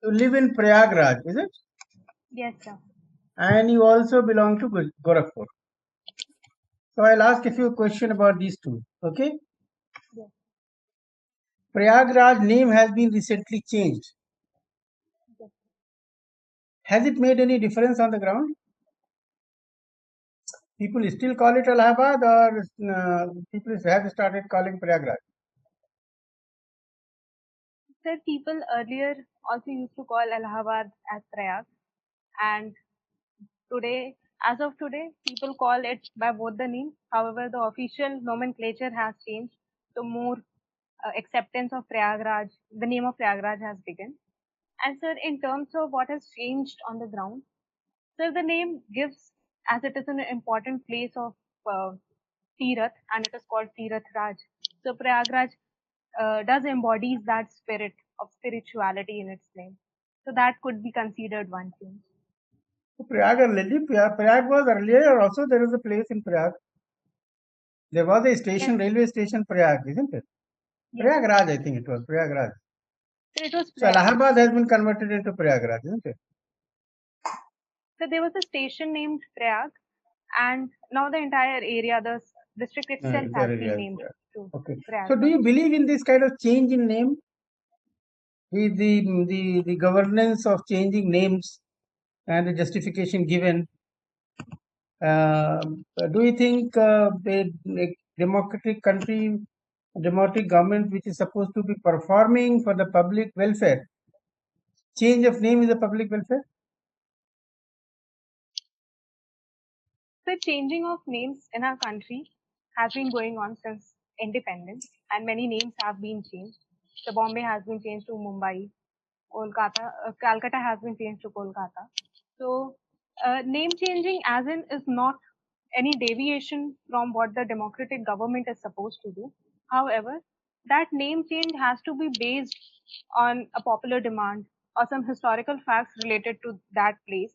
you live in Prayagraj, is it? Yes, sir. And you also belong to Gorakhpur. So I'll ask a few questions about these two. Okay. Yes. Prayagraj name has been recently changed. Yes. Has it made any difference on the ground? People still call it Allahabad, or people have started calling Prayagraj? Sir, people earlier also used to call Allahabad as Prayag, and today, as of today, people call it by both the names. However, the official nomenclature has changed, so more acceptance of Prayagraj, the name of Prayagraj has begun. And sir, in terms of what has changed on the ground, sir, the name gives, as it is an important place of uh, Tirath, and it is called Tirath Raj. So Prayagraj does embodies that spirit of spirituality in its name. So that could be considered one change. Prayag already, Prayag was earlier also there is a place in Prayag. There was a Yes, station, railway station Prayag, isn't it? yes. Prayagraj, I think it was Prayagraj. So it was So Prayag. Allahabad has been converted into Prayagraj, isn't it? So there was a station named Prayag, and now the entire area, the district itself That has been area, named yeah. to Okay. So do Prayagraj. you believe in this kind of change in name? The governance of changing names and the justification given. Do you think a democratic country, democratic government, which is supposed to be performing for the public welfare, change of name is the public welfare? The changing of names in our country has been going on since independence, and many names have been changed. So Bombay has been changed to Mumbai. Calcutta has been changed to Kolkata. So name changing, as in, is not any deviation from what the democratic government is supposed to do. However, that name change has to be based on a popular demand or some historical facts related to that place,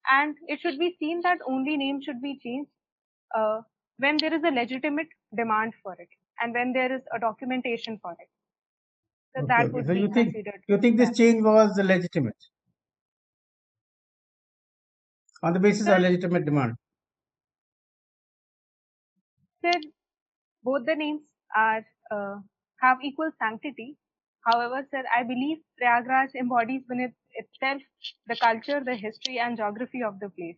and it should be seen that only name should be changed uh, when there is a legitimate demand for it and when there is a documentation for it. So Okay, that okay. would So be considered you think this that. change was legitimate on the basis of Sir, legitimate demand? sir, both the names are have equal sanctity. However, sir, I believe Prayagraj embodies within itself the culture, the history, and geography of the place.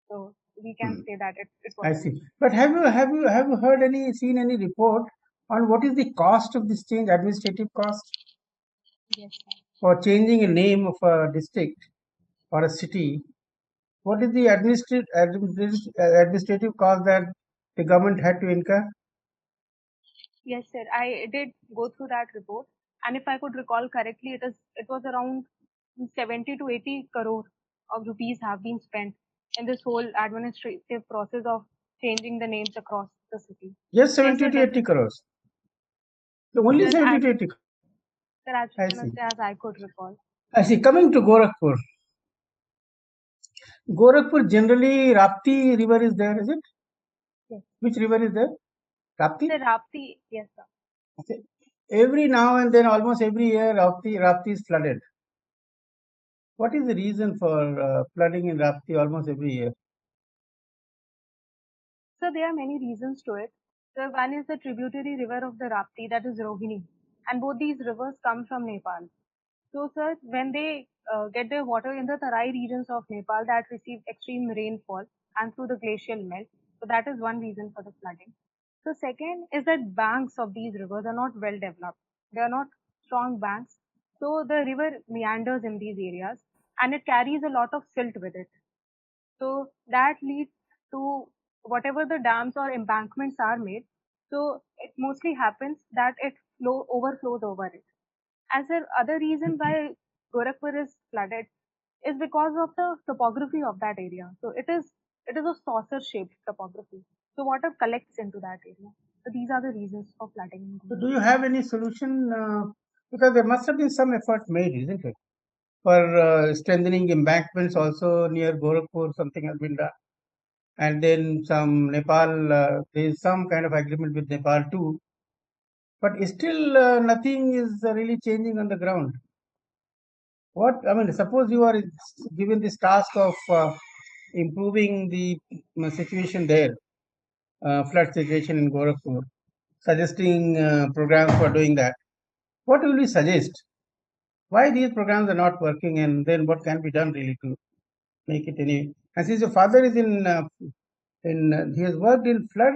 So we can Hmm. say that it was I a see. change. But have you heard seen any report on what is the cost of this change, administrative cost Yes, sir. for changing a name of a district or a city? What is the administrative cost that the government had to incur? Yes, sir. I did go through that report, and if I could recall correctly, it was around 70 to 80 crore of rupees have been spent in this whole administrative process of changing the names across the city. Yes, Yes, 70 sir. to 80 crores. So only Sir, 70 to 80 crores. sir, as I see. much as I could recall. I see. Coming to Gorakhpur. Gorakhpur generally Rapti river is there, is it? Yes. Which river is there? Rapti? Sir, Rapti, yes, sir. Okay. Every now and then, almost every year, Rapti is flooded. What is the reason for flooding in Rapti almost every year? So there are many reasons to it. So one is the tributary river of the Rapti, that is Rohini, and both these rivers come from Nepal. So, sir, when they get their water in the Tarai regions of Nepal that receive extreme rainfall and through the glacial melt, so that is one reason for the flooding. So, second is that banks of these rivers are not well developed. They are not strong banks. So, the river meanders in these areas and it carries a lot of silt with it. So, that leads to whatever the dams or embankments are made. So, it mostly happens that it overflows over it. As the other reason why Gorakhpur is flooded is because of the topography of that area. So it is a saucer shaped topography. So water collects into that area. So these are the reasons for flooding in So Gorakhpur. do you have any solution? Because there must have been some effort made, isn't it? For strengthening embankments also near Gorakhpur, something has been done. And then some Nepal, there is some kind of agreement with Nepal too. But still, nothing is really changing on the ground. Suppose you are given this task of improving the situation there, flood situation in Gorakhpur, suggesting programs for doing that. What will you suggest? Why these programs are not working, and then what can be done really to make it any? And since your father is he has worked in flood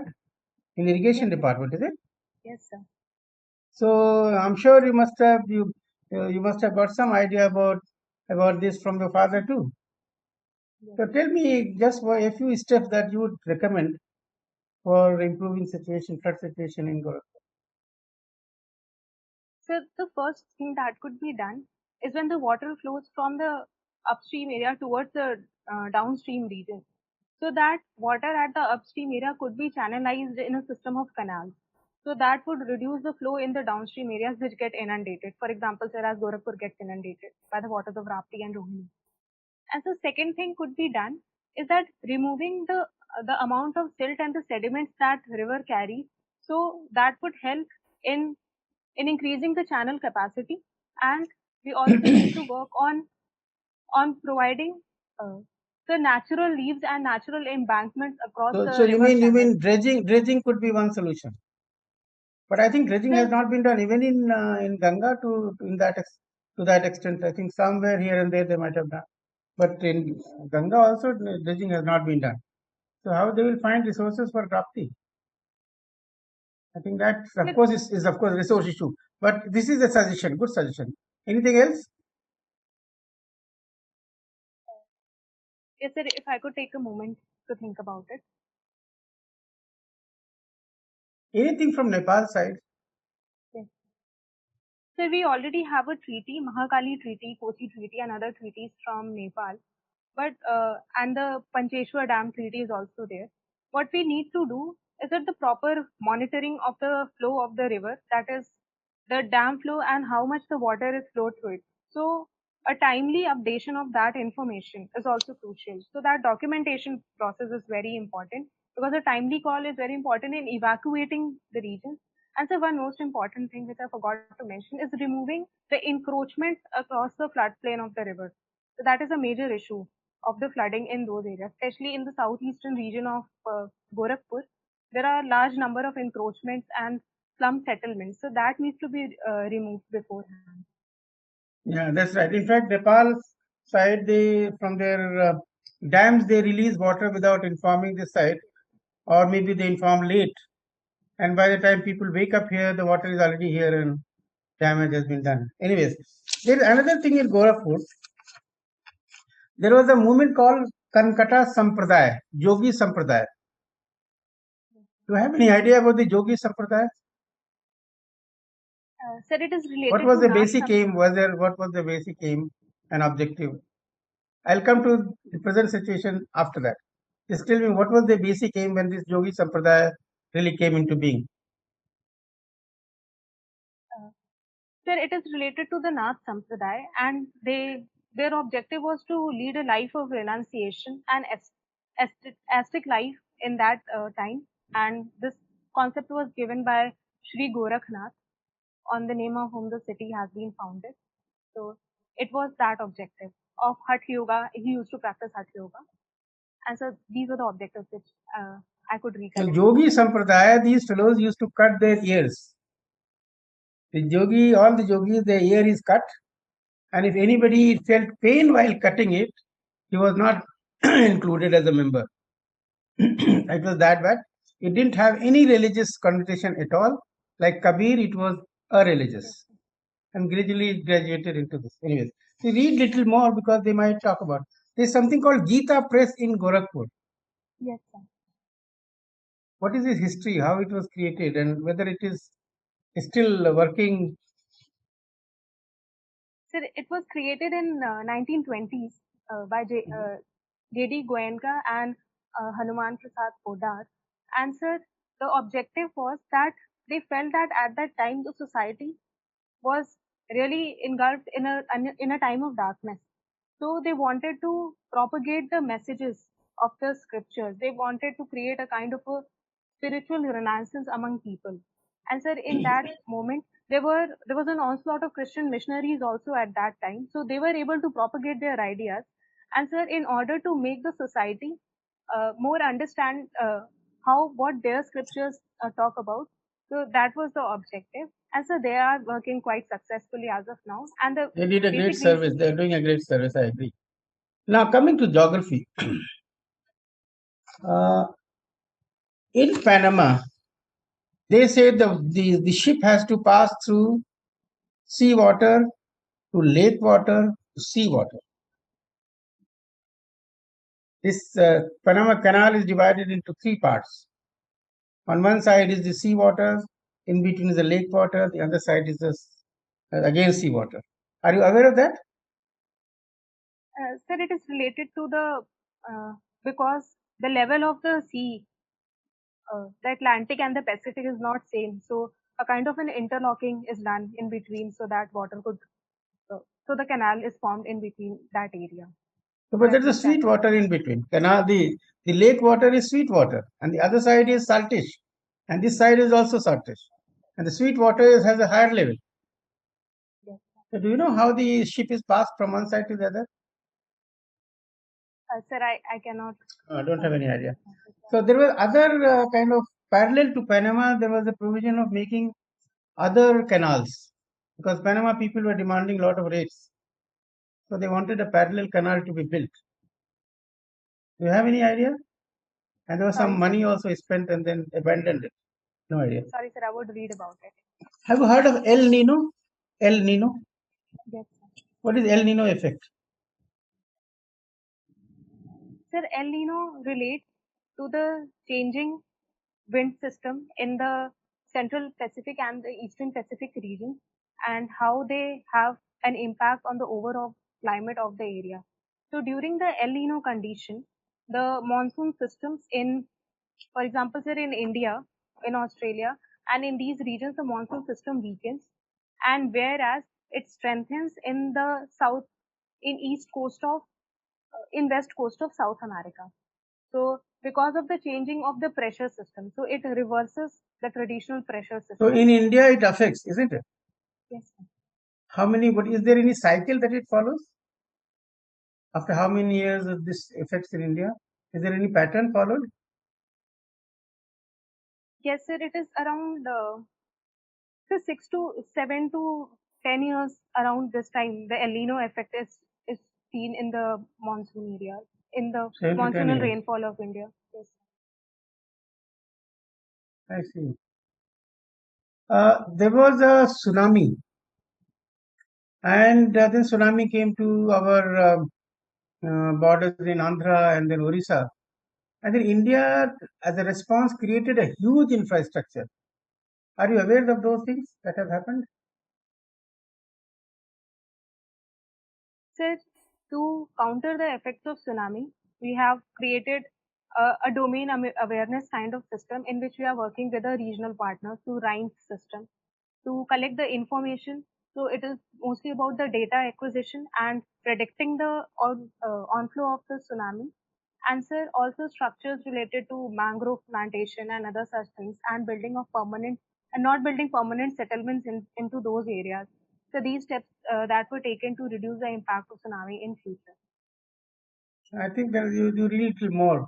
in irrigation Yes, department, is it? yes, sir. So I'm sure you must have got some idea about this from your father too. Yes. So tell me just a few steps that you would recommend for improving flood situation in Gorakhpur. So the first thing that could be done is when the water flows from the upstream area towards the downstream region. So that water at the upstream area could be channelized in a system of canals. So that would reduce the flow in the downstream areas which get inundated. For example, sir, as Gorakhpur gets inundated by the waters of Rapti and Rohini. And so second thing could be done is that removing the amount of silt and the sediments that river carries. So that would help in increasing the channel capacity, and we also need to work on providing uh, the natural leaves and natural embankments across So the you river channels. mean dredging could be one solution, but I think dredging has So not been done even in Ganga to that extent. I think somewhere here and there they might have done, but in Ganga also dredging has not been done. So how they will find resources for Rapti? I think that of sir, course is of course resource issue. But this is a suggestion, good suggestion. Anything else? yes, sir, if I could take a moment to think about it. Anything from Nepal side? Yes. So we already have a treaty, Mahakali Treaty, Kosi Treaty, and other treaties from Nepal. But and the Pancheshwar Dam Treaty is also there. What we need to do is that the proper monitoring of the flow of the river, that is the dam flow and how much the water is flowed through it. So a timely updation of that information is also crucial. So that documentation process is very important because a timely call is very important in evacuating the region. And so one most important thing which I forgot to mention is removing the encroachments across the floodplain of the river. So that is a major issue of the flooding in those areas, especially in the southeastern region of Gorakhpur. There are large number of encroachments and slum settlements, so that needs to be removed beforehand. Yeah, that's right. In fact, Nepal side, they from their dams they release water without informing the site, or maybe they inform late. And by the time people wake up here, the water is already here and damage has been done. Anyways, there is another thing in Gorakhpur. There was a movement called Kankata Sampradaya, Yogi Sampradaya. Do you have any idea about the Yogi Sampradaya? Sir, it is What related was to the Nath basic aim? What was the basic aim and objective? I'll come to the present situation after that. Just tell me what was the basic aim when this Yogi Sampradaya really came into being? Uh, Sir, it is related to the Nath Sampradaya, and their objective was to lead a life of renunciation and ascetic life in that time. And this concept was given by Sri Gorakhnath, on the name of whom the city has been founded. So it was that objective of Hatha Yoga. He used to practice Hatha Yoga, and so these were the objectives which I could So recollect. Yogi Sampradaya, these fellows used to cut their ears. All the yogis, their ear is cut, and if anybody felt pain while cutting it, he was not included as a member. It was that bad. It didn't have any religious connotation at all. Like Kabir, it was a religious, and gradually it graduated into this. Anyways, we read little more because they might talk about. There's something called Gita Press in Gorakhpur. Yes, sir. What is its history? How it was created, and whether it is still working? So it was created in 1920s by J.D. Goenka and Hanuman Prasad Podar. And sir, the objective was that they felt that at that time the society was really engulfed in a time of darkness. So they wanted to propagate the messages of the scriptures. They wanted to create a kind of a spiritual renaissance among people. And sir, in that moment, there was an onslaught of Christian missionaries also at that time. So they were able to propagate their ideas. And sir, in order to make the society more understand how what their scriptures talk about, so that was the objective. And so they are working quite successfully as of now. And the They did a great basic reason, service. They're doing a great service, I agree. Now, coming to geography. In Panama, they say the ship has to pass through seawater to lake water to seawater. This Panama Canal is divided into three parts. On one side is the seawater, in between is the lake water, the other side is the again seawater. Are you aware of that? sir, it is related to the because the level of the sea, the Atlantic and the Pacific is not same. So a kind of an interlocking is done in between so that water could, so the canal is formed in between that area. So, but At there's a least that sweet is water in between. Canal, the lake water is sweet water, and the other side is saltish, and this side is also saltish, and the sweet water has a higher level. yes. So, do you know how the ship is passed from one side to the other? Sir, I cannot. I don't have any idea. Answer that. So, there were other kind of parallel to Panama. There was a provision of making other canals because Panama people were demanding a lot of rates. So they wanted a parallel canal to be built. Do you have any idea? And there was Sorry, some sir. money also spent and then abandoned it. No idea. Sorry, sir. I would read about it. Have you heard of El Nino? El Nino? Yes, sir. What is El Nino effect? Sir, El Nino relates to the changing wind system in the central Pacific and the eastern Pacific region and how they have an impact on the overall climate of the area. So during the El Nino condition, the monsoon systems in, for example, sir, in India, in Australia, and in these regions, the monsoon system weakens, and whereas it strengthens in the south, in east coast of, in west coast of South America. So because of the changing of the pressure system, so it reverses the traditional pressure system. So in India it affects, isn't it? Yes, sir. How many, but is there any cycle that it follows? After how many years of this affects in India? Is there any pattern followed? Yes, sir. It is around 6 to 7 to 10 years around this time. The El Nino effect is seen in the monsoon area, in the 7 to 10 monsoonal years. rainfall of India. Yes. I see. There was a tsunami, and then tsunami came to our borders in Andhra and then Orissa. And then India, as a response, created a huge infrastructure. Are you aware of those things that have happened? Sir, to counter the effects of tsunami, we have created a domain awareness kind of system in which we are working with a regional partner to RIND system to collect the information. So it is mostly about the data acquisition and predicting the onflow of the tsunami. And sir, also structures related to mangrove plantation and other such things and building of permanent and not building permanent settlements into those areas. So these steps that were taken to reduce the impact of tsunami in future. I think that you need little more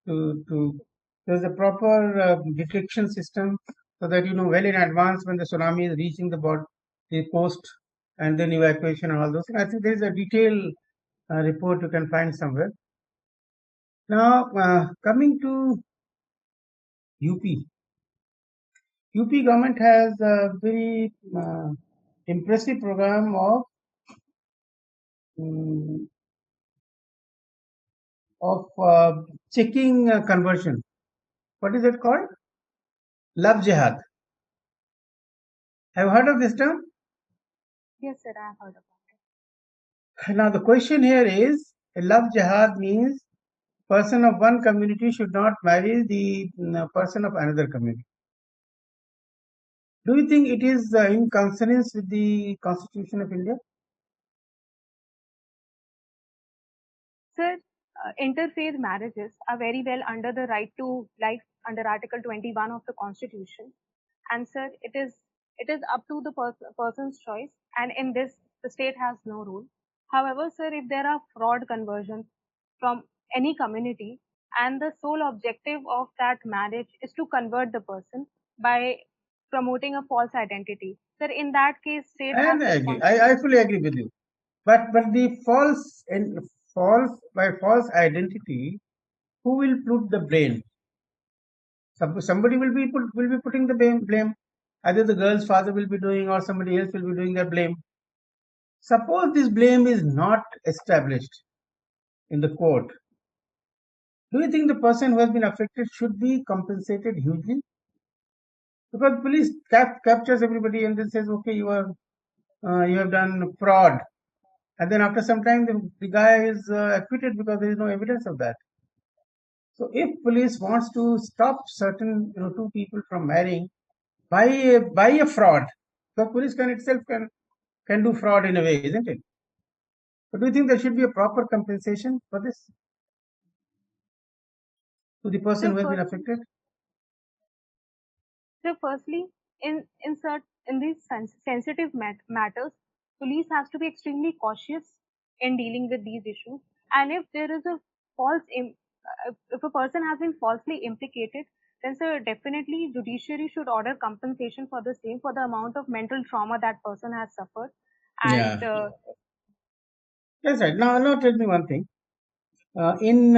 to there's a proper detection system so that you know well in advance when the tsunami is reaching the coast and then evacuation and all those things. I think there is a detailed report you can find somewhere. Now coming to UP. UP government has a very impressive program mm, of checking conversion. What is it called? Love Jihad. Have you heard of this term? Yes, sir, I have heard about it. Now the question here is, a love jihad means person of one community should not marry the person of another community. Do you think it is in consonance with the Constitution of India? Sir, interfaith marriages are very well under the right to life under Article 21 of the Constitution. And sir, it is It is up to the person's choice, and in this, the state has no role. However, sir, if there are fraud conversions from any community, and the sole objective of that marriage is to convert the person by promoting a false identity, sir, in that case, state has And I agree. I responsibility. fully agree with you. But the false identity, who will put the blame? Somebody will be putting the blame. Either the girl's father will be doing, or somebody else will be doing the blame. Suppose this blame is not established in the court. Do you think the person who has been affected should be compensated hugely? Because police captures everybody and then says, okay, you have done fraud, and then after some time the guy is acquitted because there is no evidence of that. So if police wants to stop certain two people from marrying by a fraud, the police can itself can do fraud in a way, isn't it? So do you think there should be a proper compensation for this to the person So who has been firstly, affected? so firstly, in these sensitive matters, police has to be extremely cautious in dealing with these issues. And if there is a if a person has been falsely implicated, then sir, definitely judiciary should order compensation for the same, for the amount of mental trauma that person has suffered. And Yeah, that's right. Now tell me one thing. In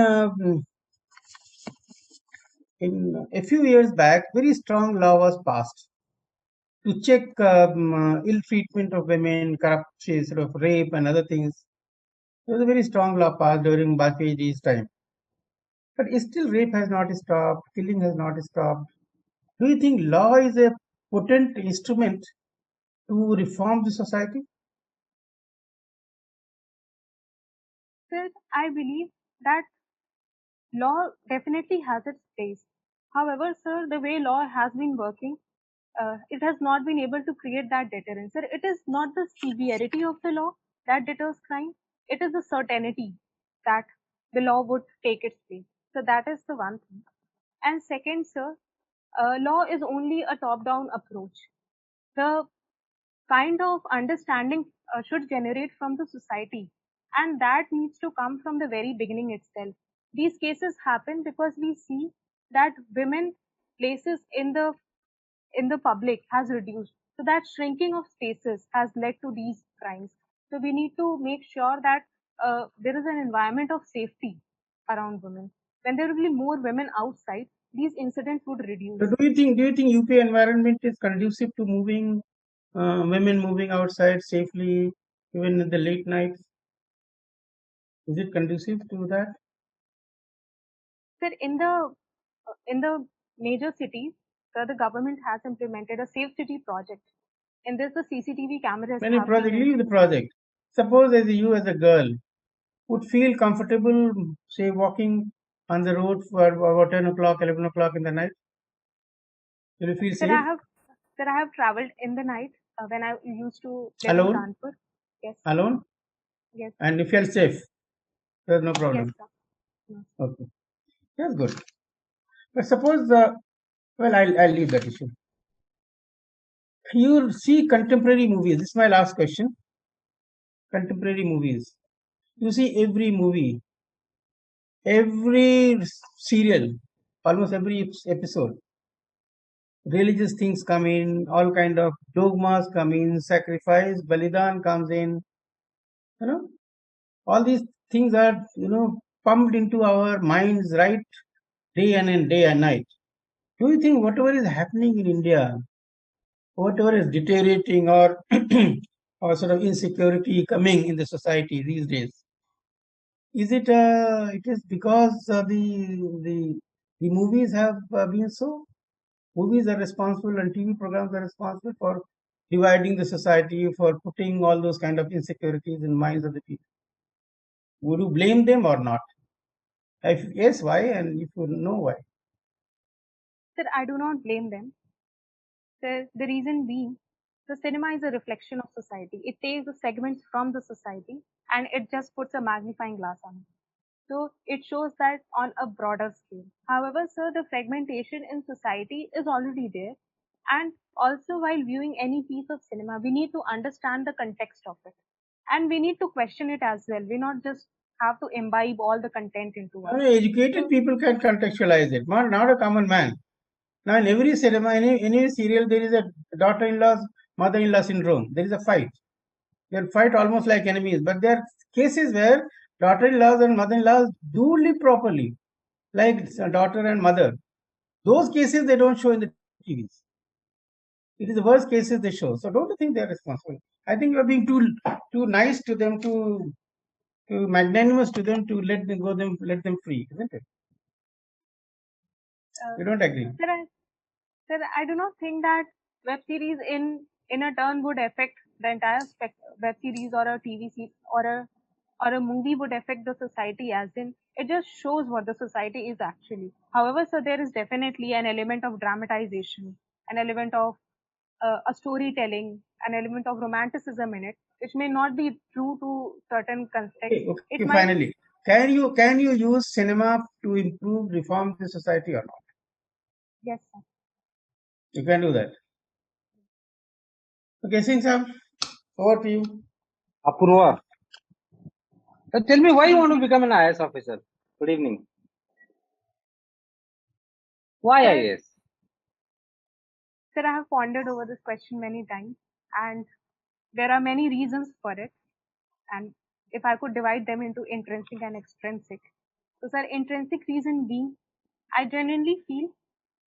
a few years back, very strong law was passed to check ill treatment of women, corrupt sort of rape and other things. There was a very strong law passed during Bajpayeeji's time. But still, rape has not stopped, killing has not stopped. Do you think law is a potent instrument to reform the society? sir, I believe that law definitely has its place. However, sir, the way law has been working, it has not been able to create that deterrence. Sir, it is not the severity of the law that deters crime, it is the certainty that the law would take its place. So that is the one thing. And second, sir, law is only a top-down approach. The kind of understanding should generate from the society, and that needs to come from the very beginning itself. These cases happen because we see that women places in the public has reduced, so that shrinking of spaces has led to these crimes. So we need to make sure that there is an environment of safety around women. When there will be more women outside, these incidents would So reduce. do you think UP environment is conducive to moving women moving outside safely, even in the late nights? Is it conducive to that? Sir, in the major cities, the government has implemented a safe city project. In this, the CCTV cameras Many have been project leave the installed. project. Suppose as you as a girl would feel comfortable, say walking on the road for about 10 o'clock, 11 o'clock in the night. Will you feel Sir, safe I have traveled in the night when I used to live in alone, Kanpur. Yes, alone, yes, and you felt safe? There's no yes, problem. sir. Yes. Okay, that's good. But suppose, well, I'll leave that issue. You see contemporary movies. This is my last question. Contemporary movies. You see every movie, every serial, almost every episode. Religious things come in, all kind of dogmas come in, sacrifice, balidan comes in. You know, all these things are pumped into our minds, right, day and night. Do you think whatever is happening in India, whatever is deteriorating or or sort of insecurity coming in the society these days, is it is because the movies have been so? Movies are responsible and TV programs are responsible for dividing the society, for putting all those kind of insecurities in minds of the people. Would you blame them or not? If yes, why? And if you know why? Sir, I do not blame them. The reason being, the cinema is a reflection of society. It takes the segments from the society and it just puts a magnifying glass on it. So it shows that on a broader scale. However, sir, the fragmentation in society is already there. And also, while viewing any piece of cinema, we need to understand the context of it. And we need to question it as well. We not just have to imbibe all the content into us. Educated So, people can contextualize it, not a common man. Now, in every cinema, any serial, there is a daughter-in-law's, mother-in-law syndrome. There is a fight. They'll fight almost like enemies. But there are cases where daughter-in-laws and mother-in-laws do live properly, like daughter and mother. Those cases they don't show in the TVs. It is the worst cases they show. So don't you think they are responsible? I think you are being too nice to them, too magnanimous to them, to let them free, isn't it? uh, You don't agree? sir, I do not think that web series in a turn would affect the entire web series or a TV series or a movie would affect the society, as in it just shows what the society is actually. However, so there is definitely an element of dramatization, an element of a storytelling, an element of romanticism in it, which may not be true to certain contexts. Okay, It okay, might, finally, can you use cinema to improve, reform the society or not? yes, sir. You can do that. Okay, Singh Sam, over to you. Apurva, tell me why you want to become an IAS officer? Good evening. Why Sir, IAS? sir, I have pondered over this question many times, and there are many reasons for it. And if I could divide them into intrinsic and extrinsic. So, sir, intrinsic reason being, I genuinely feel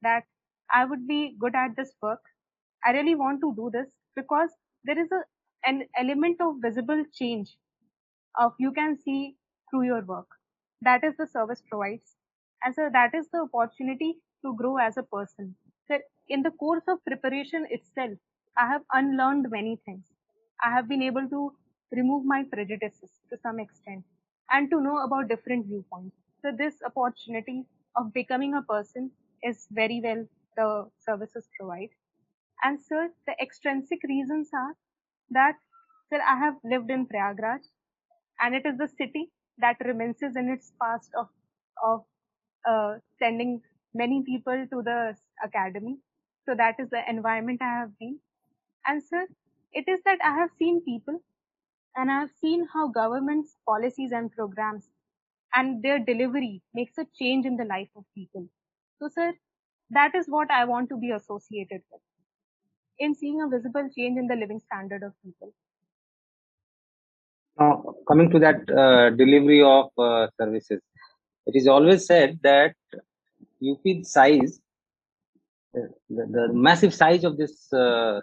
that I would be good at this work. I really want to do this because there is an element of visible change of you can see through your work. That is the service provides. And so that is the opportunity to grow as a person. So in the course of preparation itself, I have unlearned many things. I have been able to remove my prejudices to some extent and to know about different viewpoints. So this opportunity of becoming a person is very well the services provide. And sir, the extrinsic reasons are that sir, I have lived in Prayagraj and it is the city that remains in its past of sending many people to the academy. So that is the environment I have been. And sir, it is that I have seen people and I have seen how government's policies and programs and their delivery makes a change in the life of people. So sir, that is what I want to be associated with in seeing a visible change in the living standard of people. Now, coming to that delivery of services, it is always said that UP size, the massive size of this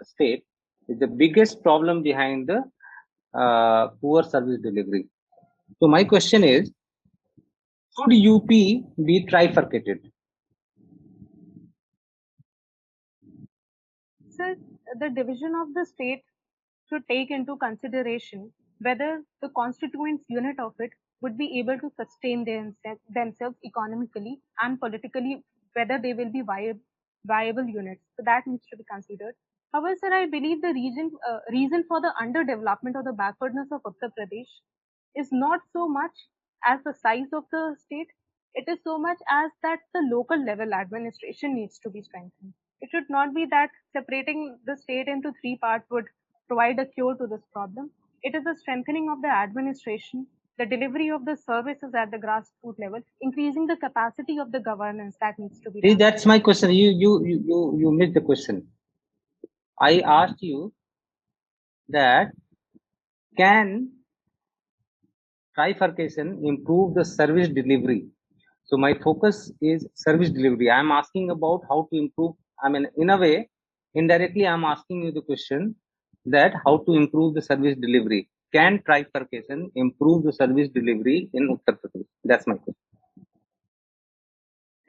state, is the biggest problem behind the poor service delivery. So my question is, should UP be trifurcated? So the division of the state should take into consideration whether the constituent unit of it would be able to sustain themselves economically and politically, whether they will be viable units. So that needs to be considered. However, sir, I believe the reason for the underdevelopment or the backwardness of Uttar Pradesh is not so much as the size of the state. It is so much as that the local level administration needs to be strengthened. It should not be that separating the state into three parts would provide a cure to this problem. It is the strengthening of the administration, the delivery of the services at the grassroots level, increasing the capacity of the governance that needs to be See, done. that's my question. You missed the question. I asked you that can trifurcation improve the service delivery? So my focus is service delivery. I'm asking about how to improve. I mean, in a way, indirectly, I'm asking you the question that how to improve the service delivery. Can trifurcation improve the service delivery in Uttar Pradesh? That's my question.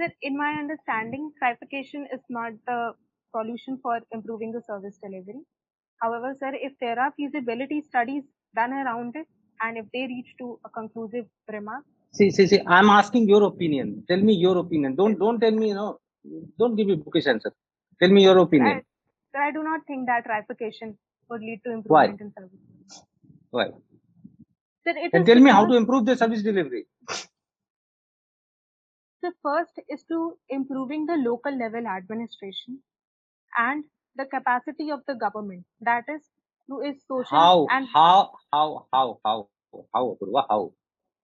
Sir, in my understanding, trifurcation is not the solution for improving the service delivery. However, sir, if there are feasibility studies done around it and if they reach to a conclusive remark, See. I'm asking your opinion. Tell me your opinion. Don't tell me, don't give me bookish answer. Tell me your opinion. sir, I do not think that trifurcation would lead to Why? improvement in service. Why? Sir, it And is tell me how because to improve the service delivery. the first is to improving the local level administration and the capacity of the government, that is through its social and How, Apurva, how?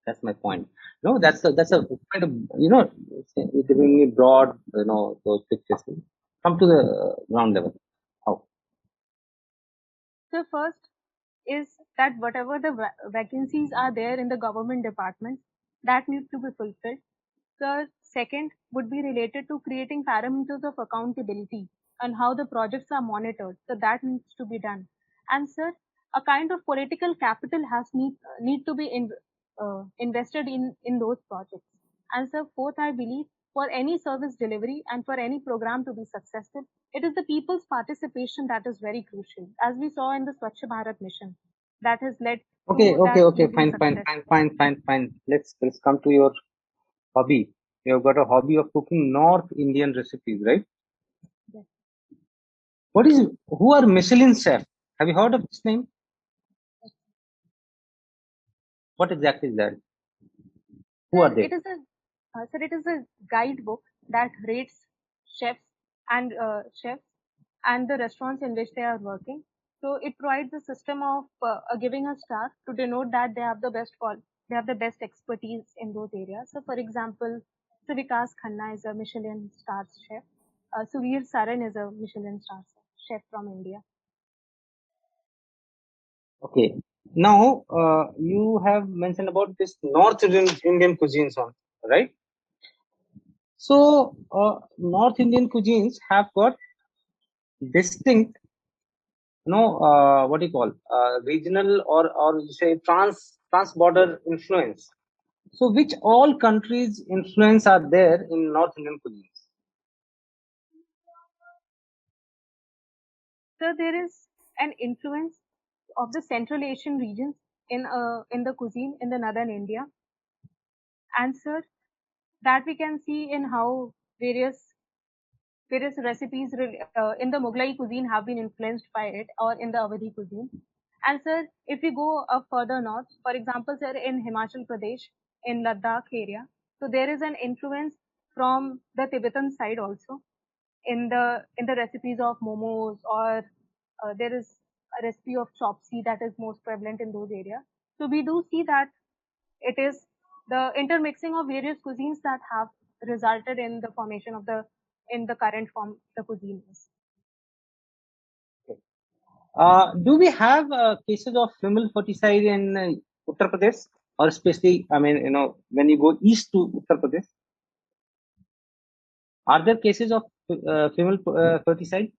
That's my point. No, that's a kind of, it's giving me broad, those pictures. Come to the ground level. How? so first is that whatever the vacancies are there in the government departments that need to be fulfilled. The second would be related to creating parameters of accountability and how the projects are monitored. So that needs to be done. And sir, a kind of political capital has need to be invested in those projects. And sir, fourth, I believe for any service delivery and for any program to be successful, it is the people's participation that is very crucial. As we saw in the Swachh Bharat mission, that has led Okay, to that fine. Let's come to your hobby. You've got a hobby of cooking North Indian recipes, right? Yes. Who are Michelin chef? Have you heard of this name? What exactly is that? Who are they? It is a guidebook that rates chefs and the restaurants in which they are working. So it provides a system of giving a star to denote that they have the best expertise in those areas. So for example, so Vikas Khanna is a Michelin star chef. Suvir Saran is a Michelin star chef from India. Okay. Now, you have mentioned about this North Indian cuisines, right? So, North Indian cuisines have got distinct, what do you call, regional or you say trans border influence. So, which all countries' influence are there in North Indian cuisines? So there is an influence of the Central Asian regions in the cuisine in the northern India. And sir, that we can see in how various recipes in the Mughlai cuisine have been influenced by it, or in the Awadhi cuisine. And sir, if we go up further north, for example, sir, in Himachal Pradesh, in Ladakh area, so there is an influence from the Tibetan side also in the recipes of momos, or there is a recipe of chopsi that is most prevalent in those areas. So we do see that it is the intermixing of various cuisines that have resulted in the formation of the current form the cuisine is. Do we have cases of female ferticide in Uttar Pradesh, or especially, when you go east to Uttar Pradesh? Are there cases of female ferticide?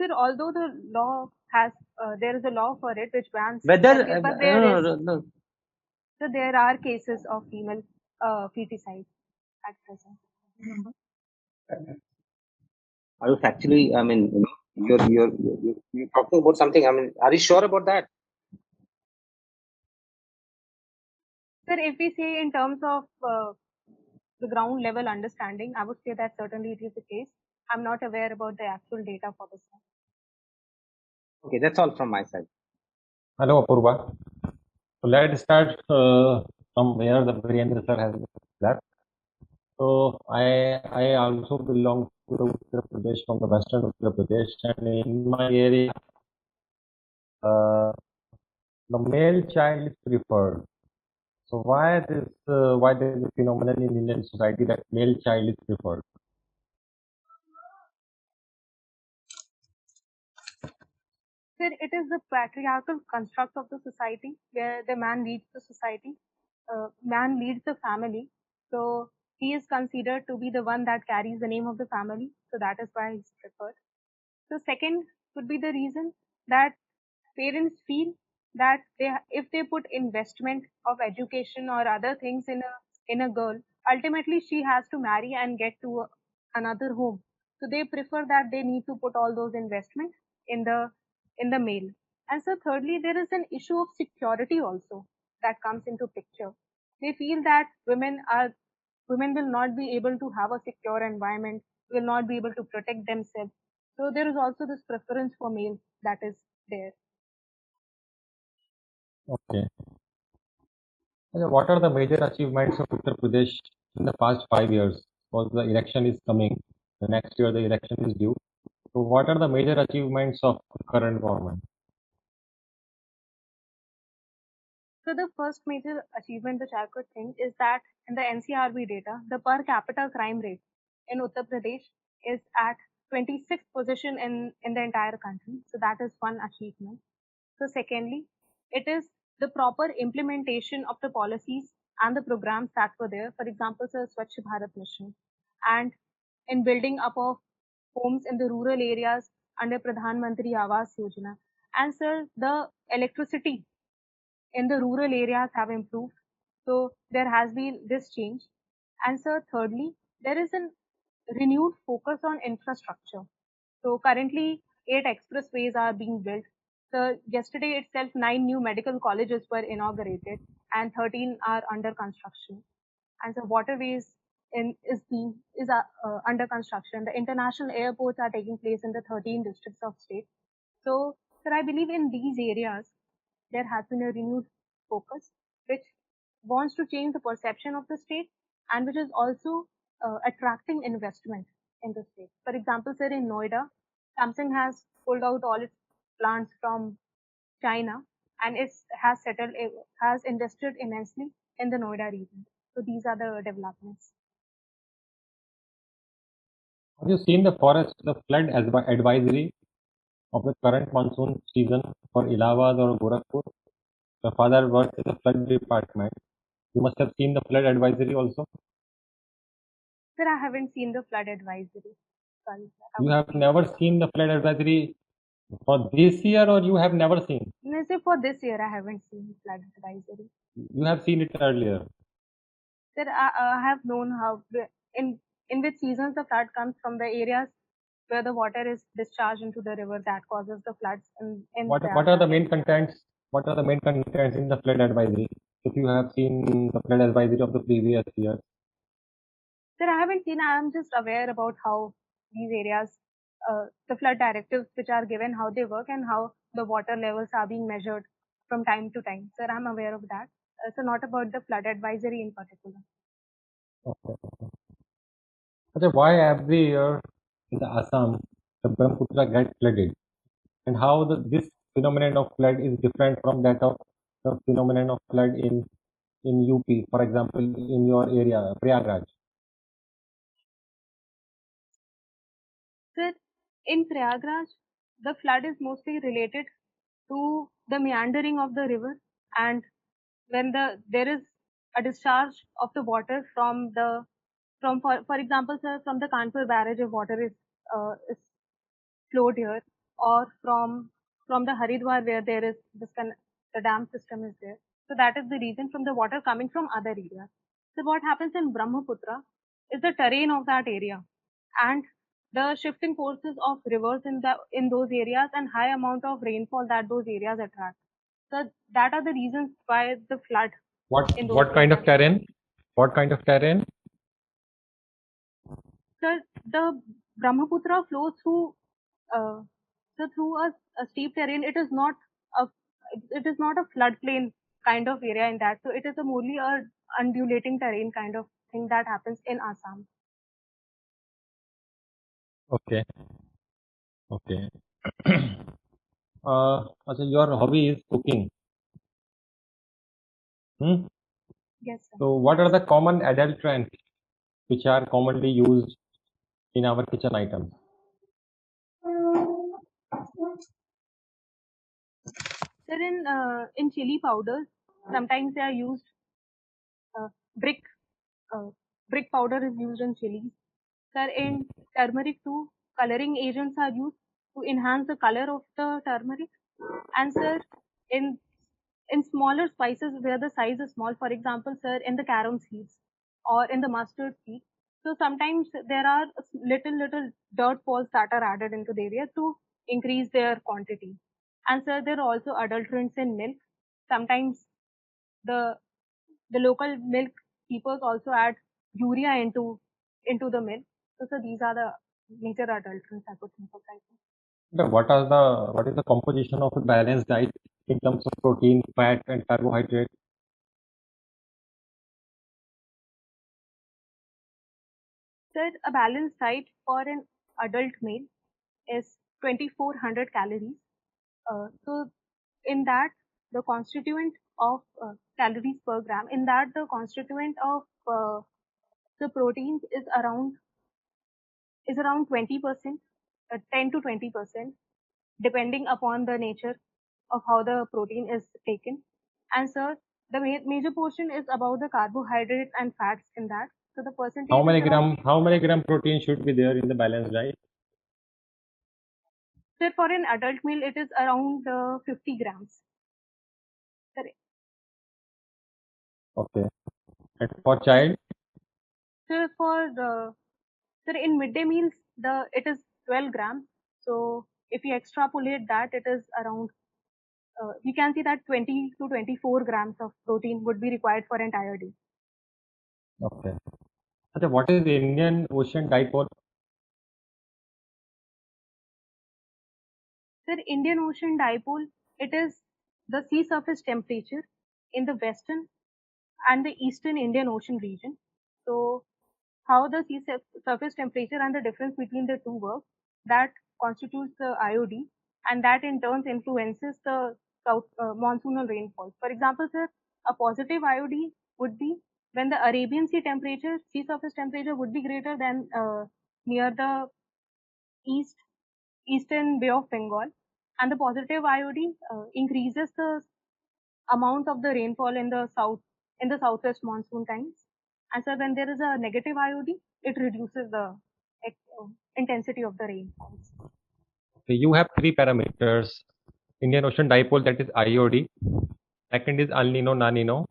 Sir, although the law has, there is a law for it which bans Whether fertility, but no. So there are cases of female feticide at present. Are you actually? You're talking about something. Are you sure about that? Sir, if we say in terms of the ground level understanding, I would say that certainly it is the case. I'm not aware about the actual data for this one. Okay, that's all from my side. Hello, Apurva. So let's start from where the Virendra sir has left. So I also belong to the Uttar Pradesh, from the western Uttar Pradesh, and in my area, the male child is preferred. So why there is a phenomenon in Indian society that male child is preferred? Sir, it is the patriarchal construct of the society where the man leads the society, man leads the family. So he is considered to be the one that carries the name of the family. So that is why he's preferred. So second could be the reason that parents feel that if they put investment of education or other things in a girl, ultimately she has to marry and get to another home. So they prefer that they need to put all those investment in the male. And so thirdly, there is an issue of security also that comes into picture. They feel that women will not be able to have a secure environment, will not be able to protect themselves. So there is also this preference for male that is there. Okay. What are the major achievements of Uttar Pradesh in the past 5 years? because the election is coming. The next year the election is due. So what are the major achievements of the current government? So the first major achievement which I could think is that in the NCRB data, the per capita crime rate in Uttar Pradesh is at 26th position in the entire country. So that is one achievement. So secondly, it is the proper implementation of the policies and the programs that were there. For example, sir, Swachh Bharat Mission, and in building up of homes in the rural areas under Pradhan Mantri Awas Yojana. And sir, the electricity in the rural areas have improved. So there has been this change. And sir, thirdly, there is a renewed focus on infrastructure. So currently, 8 expressways are being built. So yesterday itself, 9 new medical colleges were inaugurated and 13 are under construction. And so waterways is under construction. The international airports are taking place in the 13 districts of state. So, sir, I believe in these areas there has been a renewed focus which wants to change the perception of the state and which is also attracting investment in the state. For example, sir, in Noida, Samsung has pulled out all its plants from China and has invested immensely in the Noida region. So these are the developments. Have you seen the flood advisory of the current monsoon season for Allahabad or Gorakhpur? Your father works in the flood department. You must have seen the flood advisory also. Sir, I haven't seen the flood advisory. Sorry, sir. You have never seen the flood advisory for this year, or you have never seen? No, sir, for this year, I haven't seen flood advisory. You have seen it earlier. Sir, I have known how in which seasons the flood comes from the areas where the water is discharged into the river that causes the floods. What are the main contents? What are the main contents in the flood advisory? If you have seen the flood advisory of the previous year. Sir, I haven't seen. I am just aware about how these areas, the flood directives which are given, how they work, and how the water levels are being measured from time to time. Sir, I'm aware of that. So not about the flood advisory in particular. Okay. Okay, why every year in the Assam the Brahmaputra gets flooded, and how this phenomenon of flood is different from that of the phenomenon of flood in UP, for example, in your area, Prayagraj? Sir, in Prayagraj, the flood is mostly related to the meandering of the river, and when there is a discharge of the water for example, sir, from the Kanpur barrage, if water is flowed here, or from the Haridwar where there is the dam system is there. So that is the reason from the water coming from other areas. So what happens in Brahmaputra is the terrain of that area and the shifting forces of rivers in those areas and high amount of rainfall that those areas attract. So that are the reasons why the flood. What kind of terrain? What kind of terrain? So the Brahmaputra flows through a steep terrain. It is not a floodplain kind of area in that. So it is morely a undulating terrain kind of thing that happens in Assam. Okay. Okay. Also your hobby is cooking. Yes, sir. So what are the common adulterants which are commonly used in our kitchen items? Sir, in chili powders, sometimes they are used brick brick powder is used in chilies. Sir, in turmeric too, coloring agents are used to enhance the color of the turmeric. And sir, in in smaller spices where the size is small, for example, sir, in the carom seeds or in the mustard seed. So sometimes there are little dirt balls that are added into the area to increase their quantity. And sir, there are also adulterants in milk. Sometimes the local milk keepers also add urea into the milk. So these are the major adulterants I could think of right now. What is the composition of a balanced diet in terms of protein, fat, and carbohydrate? Sir, a balanced diet for an adult male is 2400 calories. So in that, the constituent of calories per gram, in that the constituent of the proteins is around 20%, 10 to 20%, depending upon the nature of how the protein is taken. And sir, the major portion is about the carbohydrates and fats in that. So the percentage is around, How many gram protein should be there in the balanced diet? sir, for an adult meal, it is around 50 grams. Sir, Okay. And for child? sir, sir, in midday meals, it is 12 grams. So if you extrapolate that, it is around, we can see that 20 to 24 grams of protein would be required for an entire day. Okay. Okay, what is the Indian Ocean Dipole? Sir, Indian Ocean Dipole, it is the sea surface temperature in the western and the eastern Indian Ocean region. So how the surface temperature and the difference between the two work, that constitutes the IOD, and that in turn influences the monsoonal rainfall. For example, sir, a positive IOD would be when the Arabian sea surface temperature would be greater than near the eastern Bay of Bengal, and the positive IOD increases the amount of the rainfall in the southwest monsoon times. And so when there is a negative IOD, it reduces the intensity of the rainfalls. So you have three parameters. Indian Ocean Dipole, that is IOD. Second is El Nino, La Nino.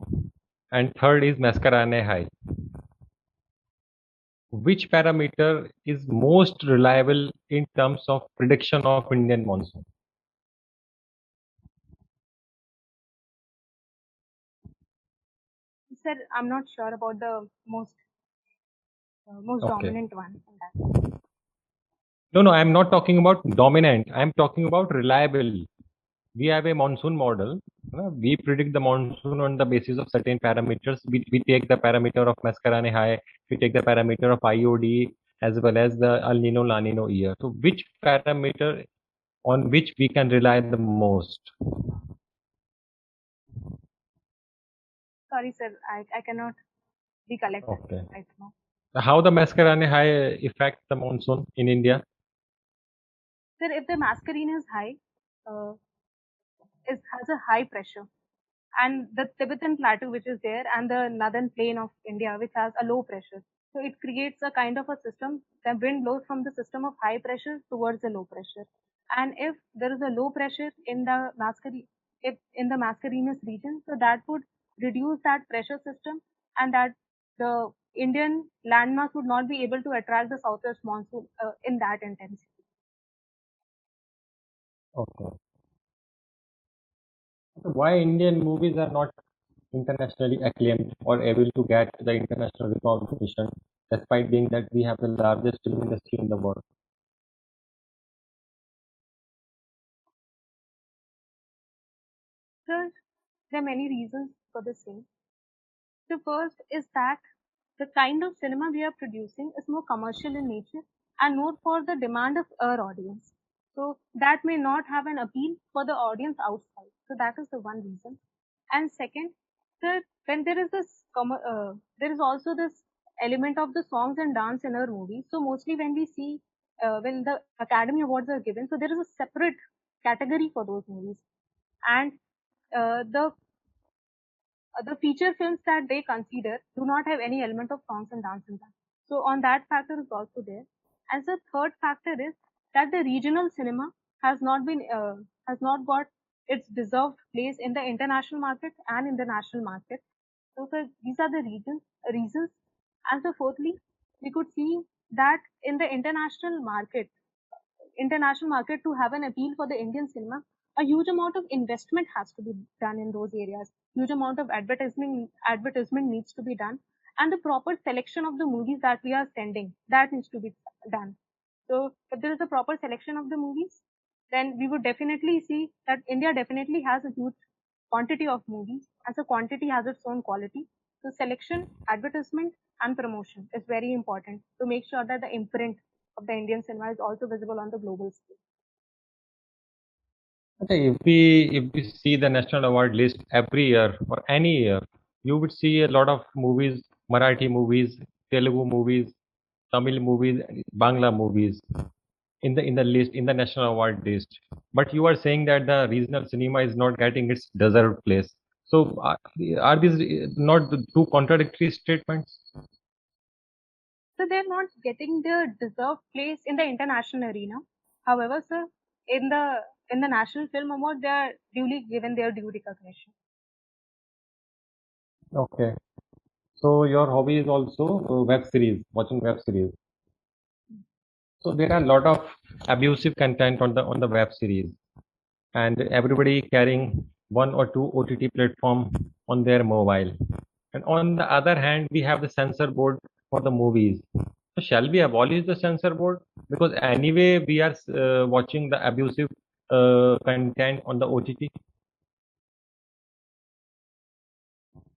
And third is Mascarene high. Which parameter is most reliable in terms of prediction of Indian monsoon? Sir, I'm not sure about the most Okay. dominant one in that. No, I'm not talking about dominant. I'm talking about reliable. We have a monsoon model. We predict the monsoon on the basis of certain parameters. We take the parameter of Mascarene high. We take the parameter of IOD as well as the El Nino, La Nino year. So which parameter on which we can rely the most? Sorry, sir, I cannot recollect Okay. right now. How the Mascarene high affect the monsoon in India? Sir, if the mascarene is high, uh, has a high pressure, and the Tibetan plateau which is there, and the northern plain of India which has a low pressure. So it creates a kind of a system. The wind blows from the system of high pressure towards the low pressure. And if there is a low pressure in the Mascarenes region, so that would reduce that pressure system, and that the Indian landmass would not be able to attract the southwest monsoon in that intensity. Okay. So why Indian movies are not internationally acclaimed or able to get the international recognition despite being that we have the largest film industry in the world? So there are many reasons for the same. The first is that the kind of cinema we are producing is more commercial in nature and more for the demand of our audience. So that may not have an appeal for the audience outside. So that is the one reason. And second, when there is also this element of the songs and dance in our movies. So mostly when we see when the Academy Awards are given, so there is a separate category for those movies, and the feature films that they consider do not have any element of songs and dance in them. So on that factor is also there. And the third factor is that the regional cinema has not got its deserved place in the international market and in the national market. So these are the reasons. And so fourthly, we could see that in the international market to have an appeal for the Indian cinema, a huge amount of investment has to be done in those areas. Huge amount of advertisement needs to be done, and the proper selection of the movies that we are sending, that needs to be done. So if there is a proper selection of the movies, then we would definitely see that India definitely has a huge quantity of movies, as a quantity has its own quality. So selection, advertisement, and promotion is very important to make sure that the imprint of the Indian cinema is also visible on the global scale. Okay, if we see the national award list every year or any year, you would see a lot of movies, Marathi movies, Telugu movies, Tamil movies, Bangla movies in the list, in the national award list. But you are saying that the regional cinema is not getting its deserved place. So are these not the two contradictory statements? So they're not getting their deserved place in the international arena. However, sir, in the National Film Award, they are duly given their due recognition. Okay. So your hobby is also web series, watching web series. So there are a lot of abusive content on the web series, and everybody carrying one or two OTT platform on their mobile. And on the other hand, we have the censor board for the movies. So shall we abolish the censor board? Because anyway, we are watching the abusive content on the OTT.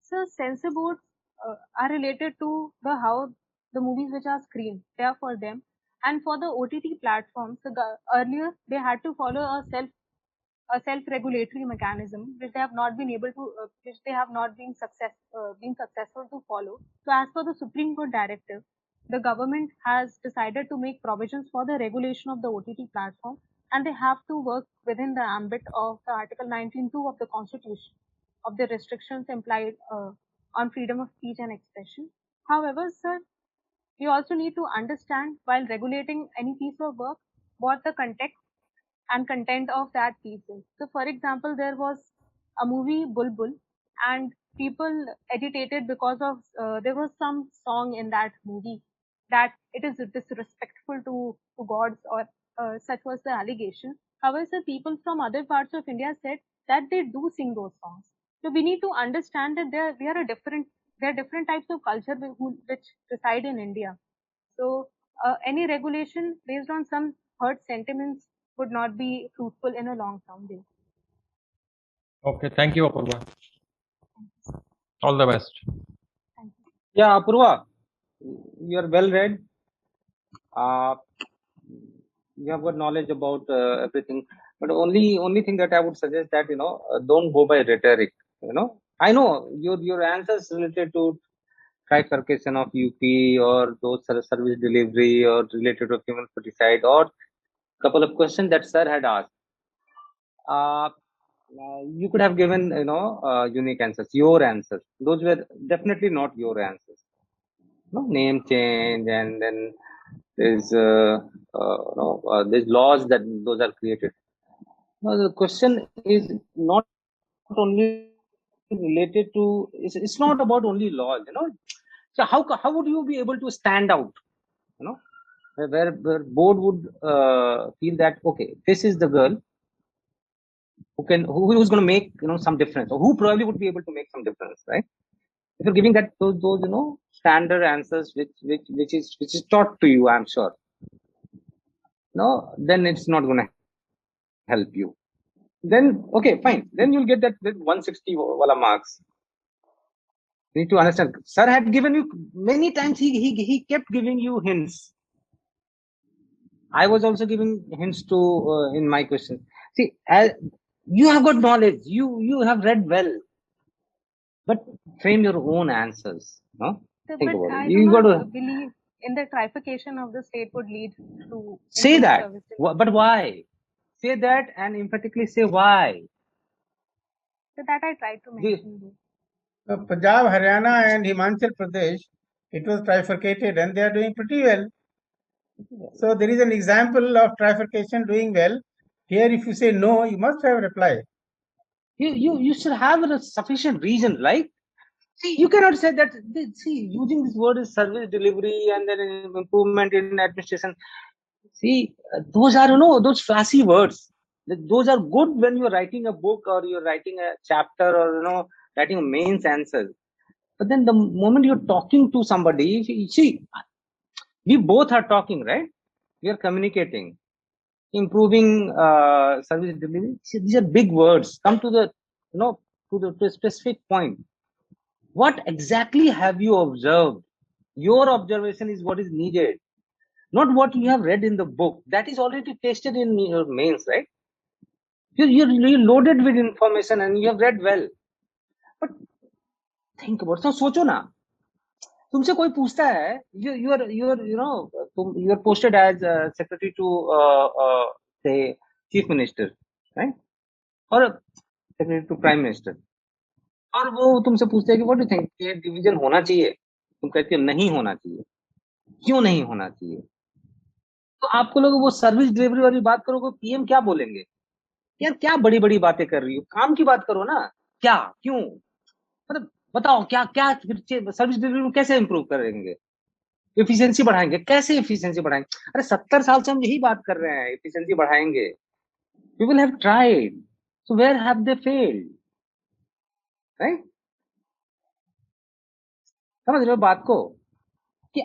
So censor boards are related to the how the movies which are screened. They are for them, and for the OTT platforms, earlier they had to follow a self-regulatory mechanism which they have not been able to which they have not been successful to follow. So as per the Supreme Court directive, the government has decided to make provisions for the regulation of the OTT platform, and they have to work within the ambit of the Article 19(2) of the Constitution of the restrictions implied on freedom of speech and expression. However, sir, we also need to understand while regulating any piece of work what the context and content of that piece is. So, for example, there was a movie Bulbul, and people agitated because of there was some song in that movie that it is disrespectful to gods, or such was the allegation. However, people from other parts of India said that they do sing those songs. So we need to understand that there are different types of culture which reside in India. So any regulation based on some hurt sentiments would not be fruitful in a long term way. Okay, thank you, Apurva. All the best. Thank you. Yeah, Apurva, you are well read. You have got knowledge about everything, but only thing that I would suggest that don't go by rhetoric. I know your answers related to trifurcation of UP or those service delivery or related to female ferticide or couple of questions that sir had asked. You could have given unique answers, your answers. Those were definitely not your answers. Name change, and then there's laws that those are created. Now the question is not only related to, it's not about only laws. So how would you be able to stand out? Where board would feel that okay, this is the girl who's going to make some difference, or who probably would be able to make some difference, right? If you're giving that those standard answers which is taught to you, I'm sure, then it's not going to help you. Then okay, fine, then you'll get that 160 wala marks. You need to understand, sir had given you many times, he kept giving you hints. I was also giving hints to in my question. See, you have got knowledge, you have read well, but frame your own answers. So, Think but about I it. do You got not to believe in the trifurcation of the state would lead to say improved that. services. But why? Say that and emphatically say why. So that I tried to mention. So Punjab, Haryana, and Himachal Pradesh, it was trifurcated, and they are doing pretty well. So there is an example of trifurcation doing well. Here, if you say no, you must have a reply. You should have a sufficient reason, right? See, you cannot say that. See, using this word is service delivery and then improvement in administration. See, those are those flashy words. Those are good when you're writing a book or you're writing a chapter or writing a mains answer. But then the moment you're talking to somebody, see, we both are talking, right? We are communicating, improving service delivery. See, these are big words. Come to the to a specific point. What exactly have you observed? Your observation is what is needed, not what you have read in the book. That is already tested in your mains, right? You're loaded with information and you have read well. But think about it. So सोचो ना, तुमसे कोई पूछता है, you are posted as secretary to say chief minister, right? और secretary to prime minister, और वो तुमसे पूछते हैं कि व्हाट डू थिंक, ये डिवीजन होना चाहिए? तुम कहते हो नहीं होना चाहिए। क्यों नहीं होना चाहिए? तो आपको लोग वो सर्विस डिलीवरी वाली बात करोगे, पीएम क्या बोलेंगे? यार क्या बड़ी बड़ी बातें कर रही हो, काम की बात करो ना। क्या, क्यों, मतलब बताओ क्या क्या सर्विस डिलीवरी में कैसे इंप्रूव करेंगे, एफिशिएंसी बढ़ाएंगे, कैसे एफिशिएंसी बढ़ाएंगे? अरे 70 साल से हम यही बात कर रहे हैं, एफिशिएंसी बढ़ाएंगे। We will have tried, so where have they failed, right? समझ रहे हो बात को कि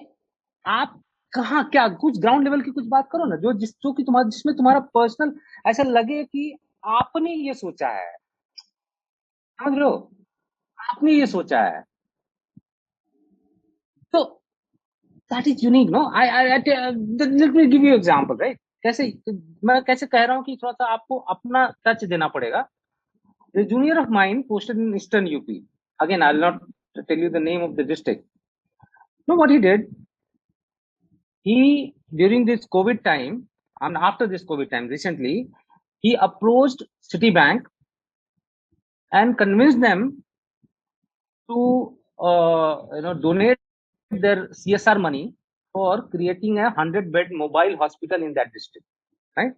आप कहाँ क्या कुछ ग्राउंड लेवल की कुछ बात करो ना, जो कि तुम्हारा, जिसमें तुम्हारा पर्सनल ऐसा लगे कि आपने ये सोचा है। समझ रहे हो, आपने ये सोचा है। तो that is unique, no? Let me give you example, right? कैसे मैं कैसे कह रहा हूँ कि थोड़ा सा आपको अपना टच देना पड़ेगा। A junior of mine posted in Eastern UP. Again, I'll not tell you the name of the district. No, what he did, he, during this COVID time, and after this COVID time, recently, he approached Citibank and convinced them to, donate their CSR money for creating a 100-bed mobile hospital in that district, right?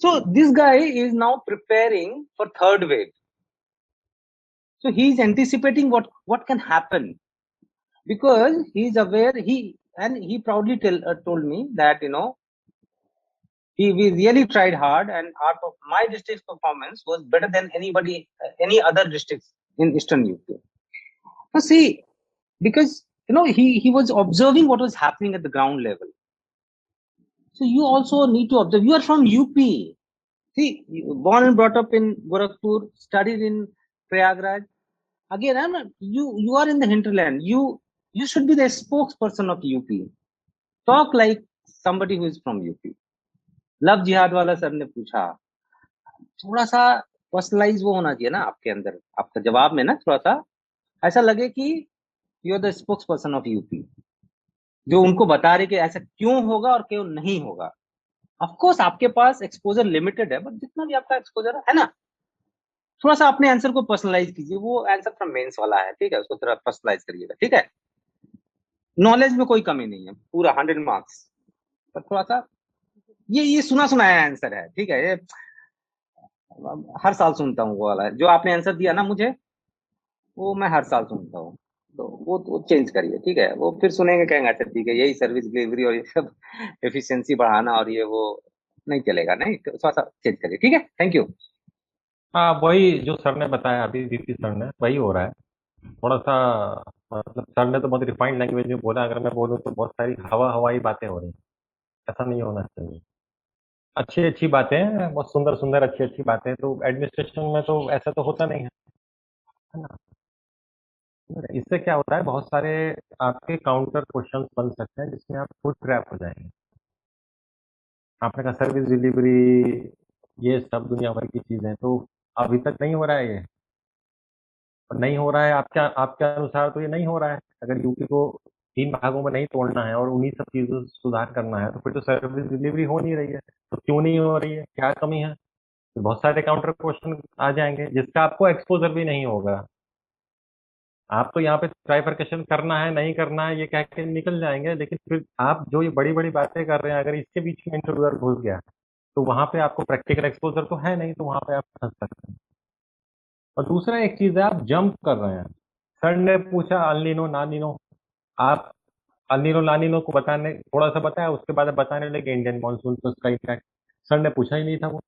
So this guy is now preparing for third wave. So he is anticipating what can happen, because he is aware. He proudly told me that we really tried hard, and my district's performance was better than any other districts in Eastern UP. So see, because he was observing what was happening at the ground level. So you also need to observe. You are from UP. See, born and brought up in Gorakhpur, studied in Prayagraj. Again, I'm not, you are in the hinterland. You should be the spokesperson of UP. Talk like somebody who is from UP. Love जिहाद वाला sir ने पूछा, थोड़ा सा personalise वो होना चाहिए ना आपके अंदर, आपका जवाब में ना थोड़ा सा ऐसा लगे कि you are the spokesperson of UP, जो उनको बता रहे कि ऐसा क्यों होगा और क्यों नहीं होगा। ऑफ कोर्स आपके पास एक्सपोजर लिमिटेड है, बट जितना भी आपका एक्सपोजर है ना, थोड़ा सा अपने आंसर को पर्सनलाइज कीजिए। वो आंसर फ्रॉम मेंस वाला है, ठीक है, उसको थोड़ा पर्सनलाइज करिएगा, ठीक है। नॉलेज में कोई कमी नहीं है, पूरा 100 मार्क्स, पर थोड़ा सा ये सुना सुनाया आंसर है, ठीक है। ये हर साल सुनता हूँ वो वाला, जो आपने आंसर दिया ना मुझे, वो मैं हर साल सुनता हूँ। तो वो चेंज करिए, ठीक है। वो फिर सुनेंगे, कहेंगे अच्छा ठीक है, यही सर्विस डिलीवरी और ये सब एफिशिएंसी बढ़ाना और ये वो नहीं चलेगा, नहीं, थोड़ा सा चेंज करिए, ठीक है। Thank you. हाँ, वही जो सर ने बताया अभी, दीप्ति सर ने, वही हो रहा है थोड़ा सा। मतलब सर ने तो बहुत रिफाइंड लैंग्वेज में बोला, अगर मैं बोलूँ तो बहुत सारी हवाई बातें हो रही हैं। ऐसा नहीं होना चाहिए। अच्छी अच्छी बातें हैं, बहुत सुंदर सुंदर अच्छी अच्छी बातें, तो एडमिनिस्ट्रेशन में तो ऐसा तो होता नहीं है ना। इससे क्या होता है, बहुत सारे आपके काउंटर क्वेश्चंस बन सकते हैं जिसमें आप खुद ट्रैप हो जाएंगे। आपने कहा सर्विस डिलीवरी, ये सब दुनिया भर की चीजें, तो अभी तक नहीं हो रहा है ये, और नहीं हो रहा है आपके आपके अनुसार, तो ये नहीं हो रहा है। अगर यूपी को 3 भागों में नहीं तोड़ना है और उन्हीं सब चीजों से सुधार करना है, तो फिर तो सर्विस डिलीवरी हो नहीं रही है। तो क्यों नहीं हो रही है, क्या कमी है? तो बहुत सारे काउंटर क्वेश्चन आ जाएंगे जिसका आपको एक्सपोजर भी नहीं होगा। आप तो यहाँ पे ट्राइफरकेशन करना है नहीं करना है ये कह के निकल जाएंगे, लेकिन फिर आप जो ये बड़ी बड़ी बातें कर रहे हैं, अगर इसके बीच में इंटरव्यूअर घुस गया, तो वहां पे आपको प्रैक्टिकल एक्सपोजर तो है नहीं, तो वहां पे आप फंस सकते हैं। और दूसरा एक चीज है, आप जंप कर रहे हैं। सर ने पूछा अल्नीनो नानीनो, आप अल्नीनो लानीनो को बताने थोड़ा सा बताया, उसके बाद आप बताने लगे इंडियन मानसून तो उसका इम्पैक्ट। सर ने पूछा ही नहीं था वो,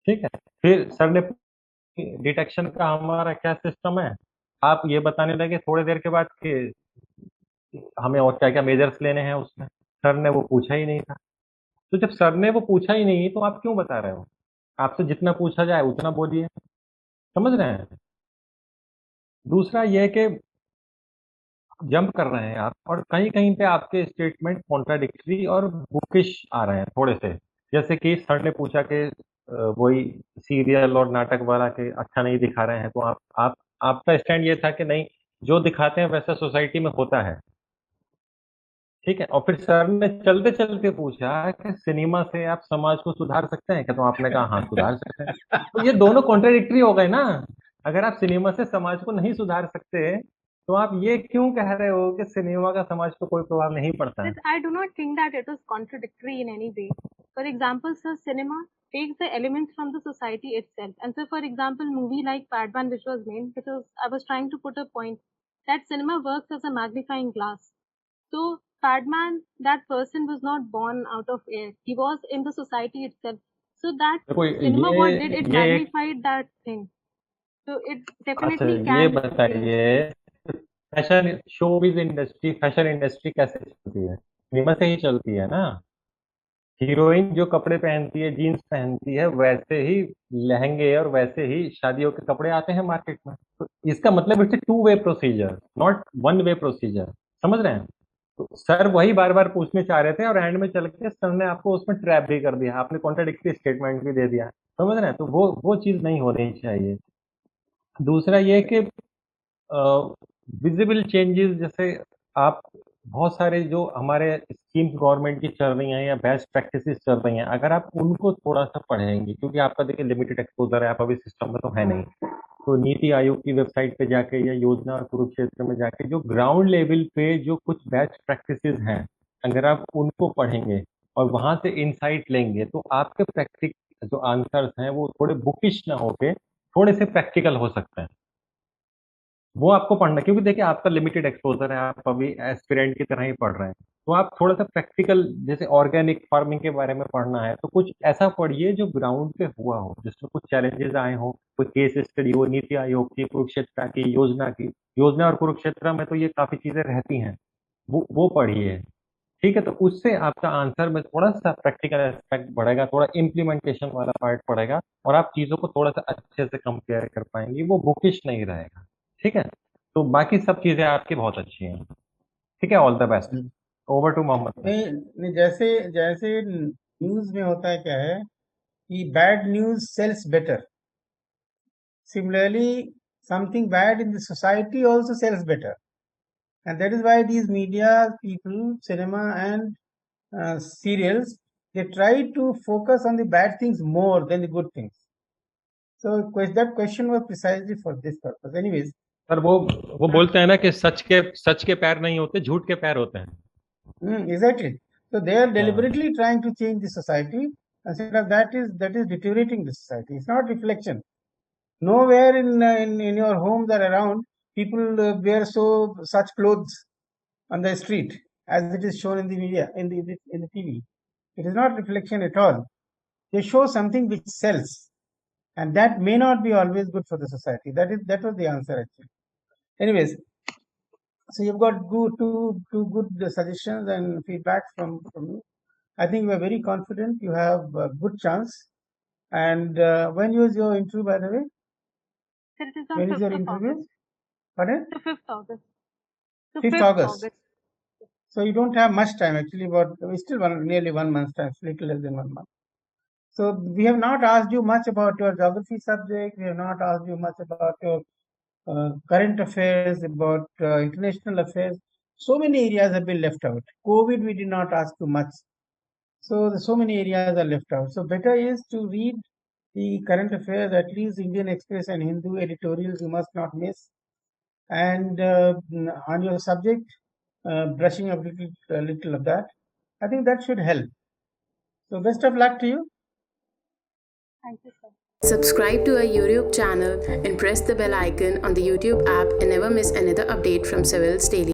ठीक है। फिर सर ने डिटेक्शन का हमारा क्या सिस्टम है, आप ये बताने लगे थोड़ी देर के बाद कि हमें और क्या क्या मेजर्स लेने हैं उसमें। सर ने वो पूछा ही नहीं था। तो जब सर ने वो पूछा ही नहीं, तो आप क्यों बता रहे हो? आपसे जितना पूछा जाए उतना बोलिए। समझ रहे हैं? दूसरा ये है कि जंप कर रहे हैं आप, और कहीं कहीं पे आपके स्टेटमेंट कॉन्ट्राडिक्टरी और बुकिश आ रहे हैं थोड़े से। जैसे कि सर ने पूछा कि वही सीरियल और नाटक वाला के अच्छा नहीं दिखा रहे हैं, तो आप आपका स्टैंड ये था कि नहीं, जो दिखाते हैं वैसा सोसाइटी में होता है, ठीक है। और फिर सर ने चलते चलते पूछा कि सिनेमा से आप समाज को सुधार सकते हैं क्या, तो आपने कहा हाँ सुधार सकते हैं। तो ये दोनों कॉन्ट्राडिक्टरी हो गए ना। अगर आप सिनेमा से समाज को नहीं सुधार सकते, तो आप ये क्यों कह रहे हो कि सिनेमा का समाज पर कोई प्रभाव नहीं पड़ता है? But I do not think that it is contradictory in any way. For example, sir, cinema takes the elements from the society itself. And so, for example, movie like Padman, which was made, because I was trying to put a point that cinema works as a magnifying glass. So, Padman, that person was not born out of air. He was in the society itself. So that देखो cinema, what did it ये एक magnified that thing. So it अच्छा definitely ये can. बताइए, fashion showbiz industry, fashion industry कैसे चलती है? Cinema से ही चलती है ना। हीरोइन जो कपड़े पहनती है, जीन्स पहनती है, वैसे ही लहंगे और वैसे ही शादियों के कपड़े आते हैं मार्केट में। तो इसका मतलब it's two way procedure, not one way procedure. समझ रहे हैं? तो सर वही बार बार पूछने चाह रहे थे, और एंड में चल के सर ने आपको उसमें ट्रैप भी कर दिया, आपने कॉन्ट्राडिक्टरी स्टेटमेंट भी दे दिया। समझ रहे हैं? तो वो चीज नहीं होनी चाहिए। दूसरा ये कि विजिबल चेंजेस, जैसे आप बहुत सारे जो हमारे स्कीम्स गवर्नमेंट की चल रही हैं या बेस्ट प्रैक्टिसेस चल रही हैं, अगर आप उनको थोड़ा सा पढ़ेंगे, क्योंकि आपका देखिए लिमिटेड एक्सपोजर है, आप अभी सिस्टम में तो है नहीं, तो नीति आयोग की वेबसाइट पे जाके या योजना और कुरुक्षेत्र में जाके जो ग्राउंड लेवल पे जो कुछ बेस्ट प्रैक्टिसेस हैं, अगर आप उनको पढ़ेंगे और वहां से इंसाइट लेंगे, तो आपके प्रैक्टिक जो आंसर्स हैं वो थोड़े बुकिश ना होके थोड़े से प्रैक्टिकल हो सकते हैं। वो आपको पढ़ना, क्योंकि देखिए आपका लिमिटेड एक्सपोजर है, आप अभी एस्पिरेंट की तरह ही पढ़ रहे हैं, तो आप थोड़ा सा प्रैक्टिकल, जैसे ऑर्गेनिक फार्मिंग के बारे में पढ़ना है तो कुछ ऐसा पढ़िए जो ग्राउंड पे हुआ हो, जिसमें कुछ चैलेंजेस आए हो, कोई केस स्टडी हो, नीति आयोग की, कुरुक्षेत्र की, योजना और कुरुक्षेत्र में तो ये काफी चीजें रहती हैं, वो पढ़िए, ठीक है। तो उससे आपका आंसर में थोड़ा सा प्रैक्टिकल एस्पेक्ट बढ़ेगा, थोड़ा इम्प्लीमेंटेशन वाला पार्ट पड़ेगा, और आप चीजों को थोड़ा सा अच्छे से कंपेयर कर पाएंगे, वो बुकिश नहीं रहेगा, ठीक है। तो बाकी सब चीजें आपकी बहुत अच्छी हैं, ठीक है। All the best. Over to Mohammad sir. नहीं, जैसे जैसे न्यूज में होता है, क्या है कि bad news sells better, similarly something bad in the society also sells better, and that is why these media people, cinema and serials, they try to focus on the bad things more than the good things. So that question was precisely for this purpose. Anyways, sir वो बोलते हैं ना कि सच के पैर नहीं होते, झूठ के पैर होते हैं। exactly. So they are deliberately trying to change the society, instead of that is deteriorating the society. It's not reflection. Nowhere in your homes or around, people wear such clothes on the street as it is shown in the media, in the TV. It is not reflection at all. They show something which sells, and that may not be always good for the society. That was the answer actually. Anyways, so you've got two good suggestions and feedback from you. I think we are very confident you have a good chance. And when is your interview, by the way? Sir, it is on When is 5th your of interview? August. Pardon? The 5th August. The 5th August. So you don't have much time actually, but we still nearly 1 month's time, little less than 1 month. So we have not asked you much about your geography subject. We have not asked you much about your current affairs, about international affairs. So many areas have been left out. COVID, we did not ask you much. So many areas are left out. So better is to read the current affairs, at least Indian Express and Hindu editorials you must not miss. And on your subject, brushing up a little of that. I think that should help. So best of luck to you. Thank you, sir. Subscribe to our YouTube channel and press the bell icon on the YouTube app and never miss another update from Civils Daily.